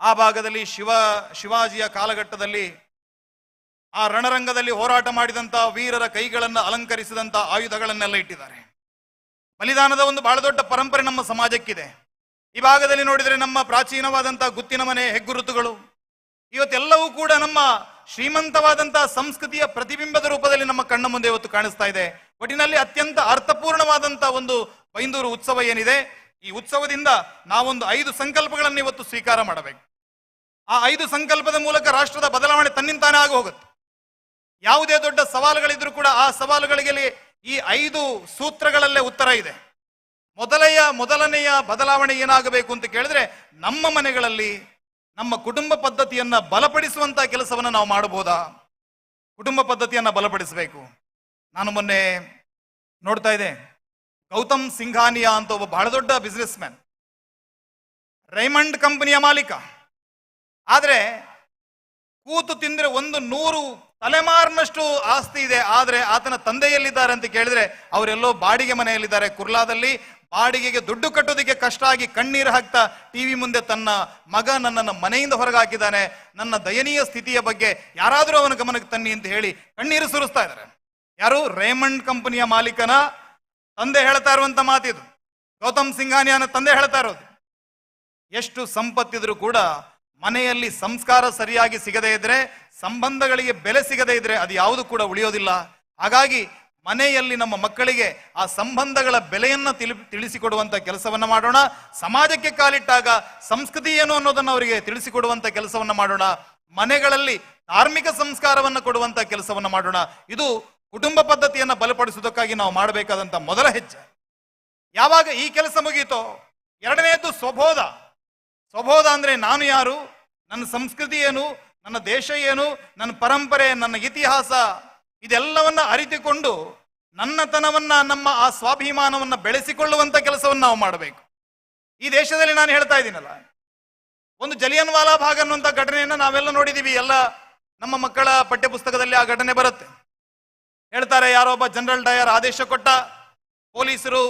ಆ ಭಾಗದಲ್ಲಿ ಶಿವಾಜಿಯ ಕಾಲಘಟ್ಟದಲ್ಲಿ ಆ ರಣರಂಗದಲ್ಲಿ ಹೋರಾಟ ಮಾಡಿದಂತ ವೀರರ ಕೈಗಳನ್ನು ಅಲಂಕರಿಸಿದಂತ ಆಯುಧಗಳನ್ನೆಲ್ಲ ಇಟ್ಟಿದ್ದಾರೆ. ಬಲಿದಾನದ ಒಂದು ಬಹಳ ದೊಡ್ಡ ಪರಂಪರೆ ನಮ್ಮ ಸಮಾಜಕ್ಕಿದೆ. ಈ ಭಾಗದಲ್ಲಿ ನೋಡಿದರೆ ನಮ್ಮ ಪ್ರಾಚೀನವಾದಂತಹ ಗುತ್ತಿನ ಮನೆ, ಹೆಗ್ಗುರುತುಗಳು ಇವತ್ತೆಲ್ಲವೂ ಕೂಡ ನಮ್ಮ ಶ್ರೀಮಂತವಾದಂತಹ ಸಂಸ್ಕೃತಿಯ ಪ್ರತಿಬಿಂಬದ ರೂಪದಲ್ಲಿ ನಮ್ಮ ಕಣ್ಣ ಮುಂದೆ ಇವತ್ತು ಕಾಣಿಸ್ತಾ ಇದೆ. ಒಟ್ಟಿನಲ್ಲಿ ಅತ್ಯಂತ ಅರ್ಥಪೂರ್ಣವಾದಂತಹ ಒಂದು ಬೈಂದೂರು ಉತ್ಸವ ಏನಿದೆ, ಈ ಉತ್ಸವದಿಂದ ನಾವೊಂದು 5 ಸಂಕಲ್ಪಗಳನ್ನು ಇವತ್ತು ಸ್ವೀಕಾರ ಮಾಡಬೇಕು. ಆ 5 ಸಂಕಲ್ಪದ ಮೂಲಕ ರಾಷ್ಟ್ರದ ಬದಲಾವಣೆ ತನ್ನಿಂತಾನೇ ಆಗಿ ಹೋಗುತ್ತೆ. ಯಾವುದೇ ದೊಡ್ಡ ಸವಾಲುಗಳಿದ್ರೂ ಕೂಡ ಆ ಸವಾಲುಗಳಿಗೆ ಈ 5 ಸೂತ್ರಗಳಲ್ಲೇ ಉತ್ತರ ಇದೆ. ಮೊದಲನೆಯ ಬದಲಾವಣೆ ಏನಾಗಬೇಕು ಅಂತ ಕೇಳಿದ್ರೆ, ನಮ್ಮ ಮನೆಗಳಲ್ಲಿ ನಮ್ಮ ಕುಟುಂಬ ಪದ್ಧತಿಯನ್ನ ಬಲಪಡಿಸುವಂತ ಕೆಲಸವನ್ನ ನಾವು ಮಾಡಬಹುದಾ? ಕುಟುಂಬ ಪದ್ಧತಿಯನ್ನ ಬಲಪಡಿಸಬೇಕು. ನಾನು ಮೊನ್ನೆ ನೋಡ್ತಾ ಇದ್ದೆ, ಗೌತಮ್ ಸಿಂಘಾನಿಯಾ ಅಂತ ಒಬ್ಬ ಬಹಳ ದೊಡ್ಡ ಬಿಸ್ನೆಸ್ ಮ್ಯಾನ್, ರೈಮಂಡ್ ಕಂಪನಿಯ ಮಾಲೀಕ. ಆದ್ರೆ ಕೂತು ತಿಂದ್ರೆ 100 ತಲೆಮಾರಿನಷ್ಟು ಆಸ್ತಿ ಇದೆ. ಆದ್ರೆ ಆತನ ತಂದೆಯಲ್ಲಿದ್ದಾರೆ ಅಂತ ಕೇಳಿದ್ರೆ ಅವರೆಲ್ಲೋ ಬಾಡಿಗೆ ಮನೆಯಲ್ಲಿದ್ದಾರೆ. ಕುರ್ಲಾದಲ್ಲಿ ಬಾಡಿಗೆಗೆ ದುಡ್ಡು ಕಟ್ಟೋದಕ್ಕೆ ಕಷ್ಟ ಆಗಿ ಕಣ್ಣೀರು ಹಾಕ್ತಾ ಟಿವಿ ಮುಂದೆ ತನ್ನ ಮಗ ನನ್ನನ್ನು ಮನೆಯಿಂದ ಹೊರಗೆ ಹಾಕಿದ್ದಾನೆ, ನನ್ನ ದಯನೀಯ ಸ್ಥಿತಿಯ ಬಗ್ಗೆ ಯಾರಾದರೂ ಅವನ ಗಮನಕ್ಕೆ ತನ್ನಿ ಅಂತ ಹೇಳಿ ಕಣ್ಣೀರು ಸುರಿಸ್ತಾ ಇದ್ದಾರೆ. ಯಾರು? ರೇಮಂಡ್ ಕಂಪನಿಯ ಮಾಲೀಕನ ತಂದೆ ಹೇಳ್ತಾ ಇರುವಂತ ಮಾತಿದು. ಗೌತಮ್ ಸಿಂಘಾನಿಯಾನ ತಂದೆ ಹೇಳ್ತಾ ಇರೋದು. ಎಷ್ಟು ಸಂಪತ್ತಿದ್ರು ಕೂಡ ಮನೆಯಲ್ಲಿ ಸಂಸ್ಕಾರ ಸರಿಯಾಗಿ ಸಿಗದೇ ಇದ್ರೆ, ಸಂಬಂಧಗಳಿಗೆ ಬೆಲೆ ಸಿಗದೇ ಇದ್ರೆ ಅದು ಯಾವುದು ಕೂಡ ಉಳಿಯೋದಿಲ್ಲ. ಹಾಗಾಗಿ ಮನೆಯಲ್ಲಿ ನಮ್ಮ ಮಕ್ಕಳಿಗೆ ಆ ಸಂಬಂಧಗಳ ಬೆಲೆಯನ್ನ ತಿಳಿಸಿಕೊಡುವಂತ ಕೆಲಸವನ್ನ ಮಾಡೋಣ. ಸಮಾಜಕ್ಕೆ ಕಾಲಿಟ್ಟಾಗ ಸಂಸ್ಕೃತಿ ಏನು ಅನ್ನೋದನ್ನು ಅವರಿಗೆ ತಿಳಿಸಿಕೊಡುವಂತ ಕೆಲಸವನ್ನ ಮಾಡೋಣ. ಮನೆಗಳಲ್ಲಿ ಧಾರ್ಮಿಕ ಸಂಸ್ಕಾರವನ್ನು ಕೊಡುವಂತ ಕೆಲಸವನ್ನ ಮಾಡೋಣ. ಇದು ಕುಟುಂಬ ಪದ್ಧತಿಯನ್ನ ಬಲಪಡಿಸುವುದಕ್ಕಾಗಿ ನಾವು ಮಾಡಬೇಕಾದಂತ ಮೊದಲ ಹೆಜ್ಜೆ. ಯಾವಾಗ ಈ ಕೆಲಸ ಮುಗೀತೋ, ಎರಡನೆಯದ್ದು ಸ್ವಬೋಧ. ಸ್ವಬೋಧ ಅಂದ್ರೆ ನಾನು ಯಾರು, ನನ್ನ ಸಂಸ್ಕೃತಿ ಏನು, ನನ್ನ ದೇಶ ಏನು, ನನ್ನ ಪರಂಪರೆ, ನನ್ನ ಇತಿಹಾಸ, ಇದೆಲ್ಲವನ್ನ ಅರಿತುಕೊಂಡು ನನ್ನತನವನ್ನ, ನಮ್ಮ ಆ ಸ್ವಾಭಿಮಾನವನ್ನ ಬೆಳೆಸಿಕೊಳ್ಳುವಂತ ಕೆಲಸವನ್ನು ನಾವು ಮಾಡಬೇಕು. ಈ ದೇಶದಲ್ಲಿ ನಾನು ಹೇಳ್ತಾ ಇದ್ದೀನಲ್ಲ, ಒಂದು ಜಲಿಯನ್ ವಾಲಾ ಬಾಗ್ ಅನ್ನುವಂಥ ಘಟನೆಯನ್ನ ನಾವೆಲ್ಲ ನೋಡಿದೀವಿ. ಎಲ್ಲ ನಮ್ಮ ಮಕ್ಕಳ ಪಠ್ಯ ಪುಸ್ತಕದಲ್ಲಿ ಆ ಘಟನೆ ಬರುತ್ತೆ. ಹೇಳ್ತಾರೆ, ಯಾರೊಬ್ಬ ಜನರಲ್ ಡಯರ್ ಆದೇಶ ಕೊಟ್ಟ, ಪೊಲೀಸರು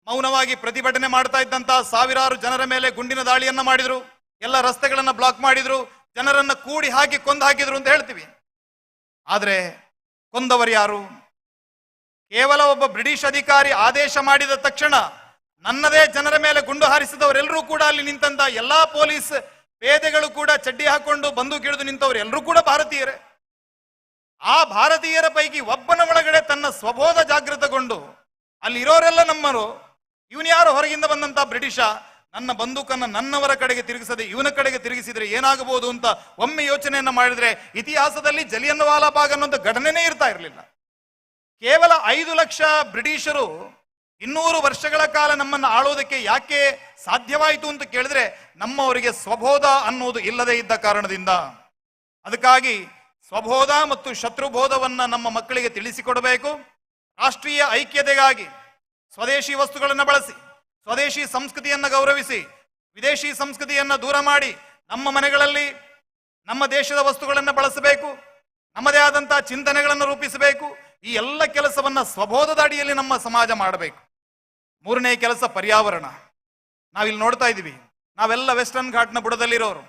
ಮೌನವಾಗಿ ಪ್ರತಿಭಟನೆ ಮಾಡ್ತಾ ಇದ್ದಂತ ಸಾವಿರಾರು ಜನರ ಮೇಲೆ ಗುಂಡಿನ ದಾಳಿಯನ್ನ ಮಾಡಿದ್ರು, ಎಲ್ಲ ರಸ್ತೆಗಳನ್ನ ಬ್ಲಾಕ್ ಮಾಡಿದ್ರು, ಜನರನ್ನ ಕೂಡಿ ಹಾಕಿ ಕೊಂದು ಹಾಕಿದ್ರು ಅಂತ ಹೇಳ್ತೀವಿ. ಆದ್ರೆ ಕೊಂದವರು ಯಾರು? ಕೇವಲ ಒಬ್ಬ ಬ್ರಿಟಿಷ್ ಅಧಿಕಾರಿ ಆದೇಶ ಮಾಡಿದ ತಕ್ಷಣ ನನ್ನದೇ ಜನರ ಮೇಲೆ ಗುಂಡು ಹಾರಿಸಿದವರೆಲ್ಲರೂ ಕೂಡ ಅಲ್ಲಿ ನಿಂತಂತ ಎಲ್ಲಾ ಪೊಲೀಸ್ ಪೇದೆಗಳು ಕೂಡ ಚಡ್ಡಿ ಹಾಕೊಂಡು ಬಂದೂಕು ಹಿಡಿದು ನಿಂತವರು ಎಲ್ಲರೂ ಕೂಡ ಭಾರತೀಯರೇ. ಆ ಭಾರತೀಯರ ಪೈಕಿ ಒಬ್ಬನ ಒಳಗಡೆ ತನ್ನ ಸ್ವಬೋಧ ಜಾಗೃತಗೊಂಡು ಅಲ್ಲಿ ಇರೋರೆಲ್ಲ ನಮ್ಮರು, ಇವನು ಯಾರು ಹೊರಗಿಂದ ಬಂದಂತ ಬ್ರಿಟಿಷ, ನನ್ನ ಬಂದೂಕನ್ನು ನನ್ನವರ ಕಡೆಗೆ ತಿರುಗಿಸದೆ ಇವನ ಕಡೆಗೆ ತಿರುಗಿಸಿದ್ರೆ ಏನಾಗಬಹುದು ಅಂತ ಒಮ್ಮೆ ಯೋಚನೆಯನ್ನ ಮಾಡಿದ್ರೆ ಇತಿಹಾಸದಲ್ಲಿ ಜಲಿಯನ್ ವಾಲಾ ಬಾಗ್ ಅನ್ನೋಂಥ ಘಟನೆನೇ ಇರ್ತಾ ಇರಲಿಲ್ಲ. ಕೇವಲ 5 ಲಕ್ಷ ಬ್ರಿಟಿಷರು 200 ವರ್ಷಗಳ ಕಾಲ ನಮ್ಮನ್ನು ಆಳೋದಕ್ಕೆ ಯಾಕೆ ಸಾಧ್ಯವಾಯಿತು ಅಂತ ಕೇಳಿದ್ರೆ, ನಮ್ಮವರಿಗೆ ಸ್ವಬೋಧ ಅನ್ನೋದು ಇಲ್ಲದೆ ಇದ್ದ ಕಾರಣದಿಂದ. ಅದಕ್ಕಾಗಿ ಸ್ವಬೋಧ ಮತ್ತು ಶತ್ರುಬೋಧವನ್ನ ನಮ್ಮ ಮಕ್ಕಳಿಗೆ ತಿಳಿಸಿಕೊಡಬೇಕು. ರಾಷ್ಟ್ರೀಯ ಐಕ್ಯತೆಗಾಗಿ ಸ್ವದೇಶಿ ವಸ್ತುಗಳನ್ನು ಬಳಸಿ, ಸ್ವದೇಶಿ ಸಂಸ್ಕೃತಿಯನ್ನ ಗೌರವಿಸಿ, ವಿದೇಶಿ ಸಂಸ್ಕೃತಿಯನ್ನ ದೂರ ಮಾಡಿ ನಮ್ಮ ಮನೆಗಳಲ್ಲಿ ನಮ್ಮ ದೇಶದ ವಸ್ತುಗಳನ್ನು ಬಳಸಬೇಕು, ನಮ್ಮದೇ ಆದಂತಹ ಚಿಂತನೆಗಳನ್ನು ರೂಪಿಸಬೇಕು. ಈ ಎಲ್ಲ ಕೆಲಸವನ್ನ ಸ್ವಬೋಧದ ಅಡಿಯಲ್ಲಿ ನಮ್ಮ ಸಮಾಜ ಮಾಡಬೇಕು. ಮೂರನೇ ಕೆಲಸ ಪರ್ಯಾವರಣ. ನಾವಿಲ್ಲಿ ನೋಡ್ತಾ ಇದ್ದೀವಿ, ನಾವೆಲ್ಲ ವೆಸ್ಟರ್ನ್ ಘಾಟ್ನ ಬುಡದಲ್ಲಿರೋರು.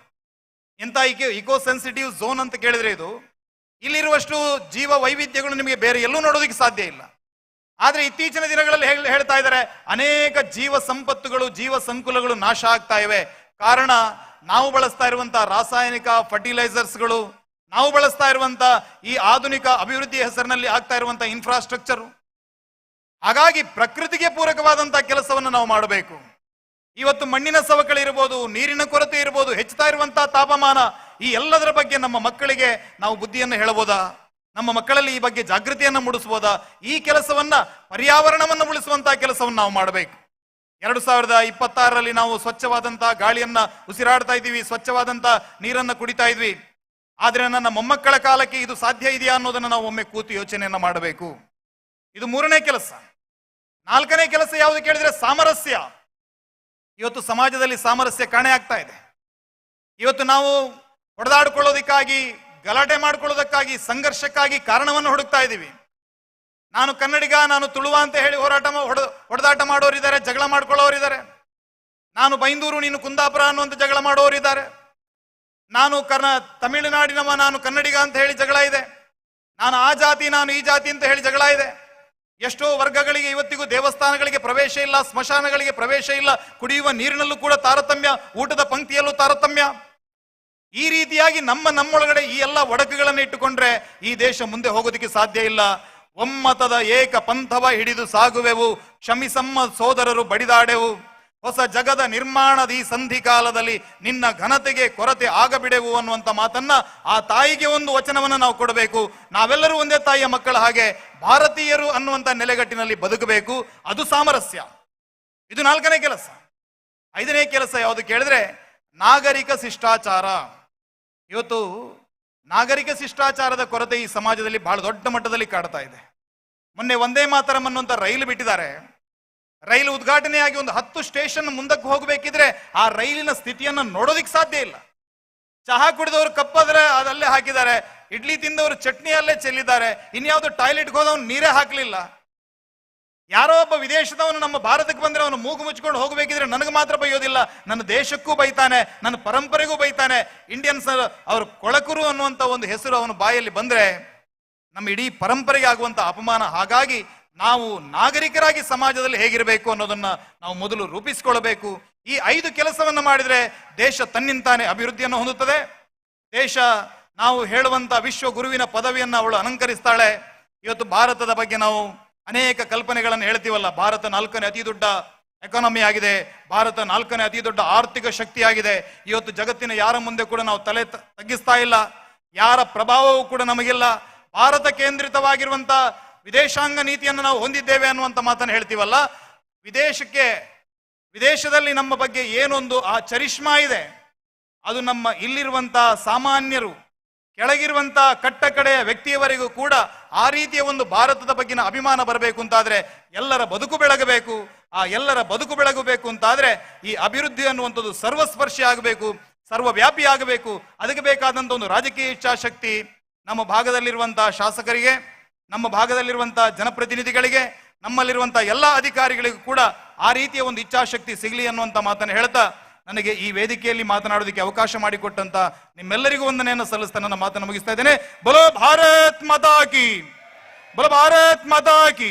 ಎಂತ ಇಕೋ ಸೆನ್ಸಿಟಿವ್ ಝೋನ್ ಅಂತ ಕೇಳಿದ್ರೆ ಇದು, ಇಲ್ಲಿರುವಷ್ಟು ಜೀವ ವೈವಿಧ್ಯಗಳು ನಿಮಗೆ ಬೇರೆ ಎಲ್ಲೂ ನೋಡೋದಕ್ಕೆ ಸಾಧ್ಯ ಇಲ್ಲ. ಆದ್ರೆ ಇತ್ತೀಚಿನ ದಿನಗಳಲ್ಲಿ ಹೇಳ್ತಾ ಇದ್ದಾರೆ, ಅನೇಕ ಜೀವ ಸಂಪತ್ತುಗಳು, ಜೀವ ಸಂಕುಲಗಳು ನಾಶ ಆಗ್ತಾ ಇವೆ. ಕಾರಣ ನಾವು ಬಳಸ್ತಾ ಇರುವಂತಹ ರಾಸಾಯನಿಕ ಫರ್ಟಿಲೈಸರ್ಸ್ಗಳು, ನಾವು ಬಳಸ್ತಾ ಇರುವಂತ ಈ ಆಧುನಿಕ ಅಭಿವೃದ್ಧಿ ಹೆಸರಿನಲ್ಲಿ ಆಗ್ತಾ ಇರುವಂತಹ ಇನ್ಫ್ರಾಸ್ಟ್ರಕ್ಚರ್. ಹಾಗಾಗಿ ಪ್ರಕೃತಿಗೆ ಪೂರಕವಾದಂತಹ ಕೆಲಸವನ್ನು ನಾವು ಮಾಡಬೇಕು. ಇವತ್ತು ಮಣ್ಣಿನ ಸವಕಳಿ ಇರಬಹುದು, ನೀರಿನ ಕೊರತೆ ಇರಬಹುದು, ಹೆಚ್ಚುತ್ತಾ ಇರುವಂತಹ ತಾಪಮಾನ, ಈ ಎಲ್ಲದರ ಬಗ್ಗೆ ನಮ್ಮ ಮಕ್ಕಳಿಗೆ ನಾವು ಬುದ್ಧಿಯನ್ನು ಹೇಳಬಹುದಾ? ನಮ್ಮ ಮಕ್ಕಳಲ್ಲಿ ಈ ಬಗ್ಗೆ ಜಾಗೃತಿಯನ್ನು ಮೂಡಿಸಬಹುದಾ? ಈ ಕೆಲಸವನ್ನ, ಪರ್ಯಾವರಣವನ್ನು ಉಳಿಸುವಂತಹ ಕೆಲಸವನ್ನು ನಾವು ಮಾಡಬೇಕು. 2026ರಲ್ಲಿ ನಾವು ಸ್ವಚ್ಛವಾದಂತಹ ಗಾಳಿಯನ್ನ ಉಸಿರಾಡ್ತಾ ಇದ್ದೀವಿ, ಸ್ವಚ್ಛವಾದಂತಹ ನೀರನ್ನ ಕುಡಿತಾ ಇದ್ವಿ. ಆದ್ರೆ ನನ್ನ ಮೊಮ್ಮಕ್ಕಳ ಕಾಲಕ್ಕೆ ಇದು ಸಾಧ್ಯ ಇದೆಯಾ ಅನ್ನೋದನ್ನ ನಾವು ಒಮ್ಮೆ ಕೂತು ಯೋಚನೆಯನ್ನ ಮಾಡಬೇಕು. ಇದು ಮೂರನೇ ಕೆಲಸ. ನಾಲ್ಕನೇ ಕೆಲಸ ಯಾವುದು ಕೇಳಿದ್ರೆ ಸಾಮರಸ್ಯ. ಇವತ್ತು ಸಮಾಜದಲ್ಲಿ ಸಾಮರಸ್ಯ ಕಾಣೆ ಆಗ್ತಾ ಇದೆ. ಇವತ್ತು ನಾವು ಹೊಡೆದಾಡ್ಕೊಳ್ಳೋದಕ್ಕಾಗಿ, ಗಲಾಟೆ ಮಾಡ್ಕೊಳ್ಳೋದಕ್ಕಾಗಿ, ಸಂಘರ್ಷಕ್ಕಾಗಿ ಕಾರಣವನ್ನು ಹುಡುಕ್ತಾ ಇದ್ದೀವಿ. ನಾನು ಕನ್ನಡಿಗ, ನಾನು ತುಳುವ ಅಂತ ಹೇಳಿ ಹೊಡೆದಾಟ ಮಾಡೋರಿದ್ದಾರೆ, ಜಗಳ ಮಾಡ್ಕೊಳ್ಳೋರಿದ್ದಾರೆ. ನಾನು ಬೈಂದೂರು, ನೀನು ಕುಂದಾಪುರ ಅನ್ನುವಂಥ ಜಗಳ ಮಾಡೋರಿದ್ದಾರೆ. ನಾನು ತಮಿಳುನಾಡಿನವ, ನಾನು ಕನ್ನಡಿಗ ಅಂತ ಹೇಳಿ ಜಗಳ ಇದೆ. ನಾನು ಆ ಜಾತಿ, ನಾನು ಈ ಜಾತಿ ಅಂತ ಹೇಳಿ ಜಗಳ ಇದೆ. ಎಷ್ಟೋ ವರ್ಗಗಳಿಗೆ ಇವತ್ತಿಗೂ ದೇವಸ್ಥಾನಗಳಿಗೆ ಪ್ರವೇಶ ಇಲ್ಲ, ಸ್ಮಶಾನಗಳಿಗೆ ಪ್ರವೇಶ ಇಲ್ಲ, ಕುಡಿಯುವ ನೀರಿನಲ್ಲೂ ಕೂಡ ತಾರತಮ್ಯ, ಊಟದ ಪಂಕ್ತಿಯಲ್ಲೂ ತಾರತಮ್ಯ. ಈ ರೀತಿಯಾಗಿ ನಮ್ಮೊಳಗಡೆ ಈ ಎಲ್ಲ ಒಡಕುಗಳನ್ನು ಇಟ್ಟುಕೊಂಡ್ರೆ ಈ ದೇಶ ಮುಂದೆ ಹೋಗೋದಕ್ಕೆ ಸಾಧ್ಯ ಇಲ್ಲ. ಒಮ್ಮತದ ಏಕ ಪಂಥವ ಹಿಡಿದು ಸಾಗುವೆವು, ಕ್ಷಮಿಸಮ್ಮ ಸೋದರರು ಬಡಿದಾಡೆವು. ಹೊಸ ಜಗದ ನಿರ್ಮಾಣದ ಈ ಸಂಧಿ ಕಾಲದಲ್ಲಿ ನಿನ್ನ ಘನತೆಗೆ ಕೊರತೆ ಆಗಬಿಡೆವು ಅನ್ನುವಂಥ ಮಾತನ್ನ ಆ ತಾಯಿಗೆ ಒಂದು ವಚನವನ್ನು ನಾವು ಕೊಡಬೇಕು. ನಾವೆಲ್ಲರೂ ಒಂದೇ ತಾಯಿಯ ಮಕ್ಕಳ ಹಾಗೆ ಭಾರತೀಯರು ಅನ್ನುವಂಥ ನೆಲೆಗಟ್ಟಿನಲ್ಲಿ ಬದುಕಬೇಕು. ಅದು ಸಾಮರಸ್ಯ. ಇದು ನಾಲ್ಕನೇ ಕೆಲಸ. ಐದನೇ ಕೆಲಸ ಯಾವುದು ಕೇಳಿದ್ರೆ ನಾಗರಿಕ ಶಿಷ್ಟಾಚಾರ. ಇವತ್ತು ನಾಗರಿಕ ಶಿಷ್ಟಾಚಾರದ ಕೊರತೆ ಈ ಸಮಾಜದಲ್ಲಿ ಬಹಳ ದೊಡ್ಡ ಮಟ್ಟದಲ್ಲಿ ಕಾಡ್ತಾ ಇದೆ. ಮೊನ್ನೆ ವಂದೇ ಮಾತರಂ ಅನ್ನುವಂಥ ರೈಲು ಬಿಟ್ಟಿದ್ದಾರೆ. ರೈಲು ಉದ್ಘಾಟನೆಯಾಗಿ ಒಂದು 10 ಸ್ಟೇಷನ್ ಮುಂದಕ್ಕೆ ಹೋಗಬೇಕಿದ್ರೆ ಆ ರೈಲಿನ ಸ್ಥಿತಿಯನ್ನು ನೋಡೋದಿಕ್ ಸಾಧ್ಯ ಇಲ್ಲ. ಚಹಾ ಕುಡಿದವರು ಕಪ್ಪಾದ್ರೆ ಅದಲ್ಲೇ ಹಾಕಿದ್ದಾರೆ, ಇಡ್ಲಿ ತಿಂದವರು ಚಟ್ನಿ ಅಲ್ಲೇ ಚೆಲ್ಲಿದ್ದಾರೆ, ಇನ್ಯಾವುದು ಟಾಯ್ಲೆಟ್ಗೆ ಹೋದವನು ನೀರೇ ಹಾಕಲಿಲ್ಲ. ಯಾರೋ ಒಬ್ಬ ವಿದೇಶದವನು ನಮ್ಮ ಭಾರತಕ್ಕೆ ಬಂದ್ರೆ ಅವನು ಮೂಗು ಮುಚ್ಕೊಂಡು ಹೋಗಬೇಕಿದ್ರೆ ನನಗೆ ಮಾತ್ರ ಬೈಯೋದಿಲ್ಲ, ನನ್ನ ದೇಶಕ್ಕೂ ಬೈತಾನೆ, ನನ್ನ ಪರಂಪರೆಗೂ ಬೈತಾನೆ. ಇಂಡಿಯನ್ಸ್ ಅವರು ಕೊಳಕರು ಅನ್ನುವಂತ ಒಂದು ಹೆಸರು ಅವನ ಬಾಯಲ್ಲಿ ಬಂದ್ರೆ ನಮ್ಮ ಇಡೀ ಪರಂಪರೆಗೆ ಆಗುವಂತ ಅಪಮಾನ. ಹಾಗಾಗಿ ನಾವು ನಾಗರಿಕರಾಗಿ ಸಮಾಜದಲ್ಲಿ ಹೇಗಿರಬೇಕು ಅನ್ನೋದನ್ನ ನಾವು ಮೊದಲು ರೂಪಿಸಿಕೊಳ್ಳಬೇಕು. ಈ 5 ಕೆಲಸವನ್ನು ಮಾಡಿದ್ರೆ ದೇಶ ತನ್ನಿಂತಾನೆ ಅಭಿವೃದ್ಧಿಯನ್ನು ಹೊಂದುತ್ತದೆ. ದೇಶ ನಾವು ಹೇಳುವಂತ ವಿಶ್ವ ಗುರುವಿನ ಪದವಿಯನ್ನು ಅವಳು ಅಲಂಕರಿಸ್ತಾಳೆ. ಇವತ್ತು ಭಾರತದ ಬಗ್ಗೆ ನಾವು ಅನೇಕ ಕಲ್ಪನೆಗಳನ್ನು ಹೇಳ್ತೀವಲ್ಲ. ಭಾರತ 4ನೇ ಅತಿ ದೊಡ್ಡ ಎಕಾನಮಿ ಆಗಿದೆ, ಭಾರತ 4ನೇ ಅತಿ ದೊಡ್ಡ ಆರ್ಥಿಕ ಶಕ್ತಿಯಾಗಿದೆ. ಇವತ್ತು ಜಗತ್ತಿನ ಯಾರ ಮುಂದೆ ಕೂಡ ನಾವು ತಲೆ ತಗ್ಗಿಸ್ತಾ ಇಲ್ಲ, ಯಾರ ಪ್ರಭಾವವೂ ಕೂಡ ನಮಗಿಲ್ಲ. ಭಾರತ ಕೇಂದ್ರಿತವಾಗಿರುವಂತ ವಿದೇಶಾಂಗ ನೀತಿಯನ್ನು ನಾವು ಹೊಂದಿದ್ದೇವೆ ಅನ್ನುವಂತ ಮಾತನ್ನು ಹೇಳ್ತೀವಲ್ಲ. ವಿದೇಶದಲ್ಲಿ ನಮ್ಮ ಬಗ್ಗೆ ಏನೊಂದು ಆ ಚರಿಷ್ಮಾ ಇದೆ, ಅದು ನಮ್ಮ ಇಲ್ಲಿರುವಂತ ಸಾಮಾನ್ಯರು, ಕೆಳಗಿರುವಂತ ಕಟ್ಟ ಕಡೆಯ ವ್ಯಕ್ತಿಯವರೆಗೂ ಕೂಡ ಆ ರೀತಿಯ ಒಂದು ಭಾರತದ ಬಗ್ಗಿನ ಅಭಿಮಾನ ಬರಬೇಕು ಅಂತಾದ್ರೆ ಎಲ್ಲರ ಬದುಕು ಬೆಳಗಬೇಕು. ಆ ಎಲ್ಲರ ಬದುಕು ಬೆಳಗಬೇಕು ಅಂತಾದ್ರೆ ಈ ಅಭಿವೃದ್ಧಿ ಅನ್ನುವಂಥದ್ದು ಸರ್ವಸ್ಪರ್ಶಿ ಆಗಬೇಕು, ಸರ್ವವ್ಯಾಪಿ ಆಗಬೇಕು. ಅದಕ್ಕೆ ಬೇಕಾದಂತ ಒಂದು ರಾಜಕೀಯ ಇಚ್ಛಾಶಕ್ತಿ ನಮ್ಮ ಭಾಗದಲ್ಲಿರುವಂತಹ ಶಾಸಕರಿಗೆ, ನಮ್ಮ ಭಾಗದಲ್ಲಿರುವಂತಹ ಜನಪ್ರತಿನಿಧಿಗಳಿಗೆ, ನಮ್ಮಲ್ಲಿರುವಂತಹ ಎಲ್ಲ ಅಧಿಕಾರಿಗಳಿಗೂ ಕೂಡ ಆ ರೀತಿಯ ಒಂದು ಇಚ್ಛಾಶಕ್ತಿ ಸಿಗಲಿ ಅನ್ನುವಂತ ಮಾತನ್ನು ಹೇಳ್ತಾ, ನನಗೆ ಈ ವೇದಿಕೆಯಲ್ಲಿ ಮಾತನಾಡೋದಕ್ಕೆ ಅವಕಾಶ ಮಾಡಿಕೊಟ್ಟಂತ ನಿಮ್ಮೆಲ್ಲರಿಗೂ ವಂದನೆಯನ್ನು ಸಲ್ಲಿಸ್ತಾ ನನ್ನ ಮಾತನ್ನು ಮುಗಿಸ್ತಾ ಇದ್ದೇನೆ. ಬೋಲೋ ಭಾರತ್ ಮಾತಾ ಕಿ, ಬೋಲೋ ಭಾರತ್ ಮಾತಾ ಕಿ.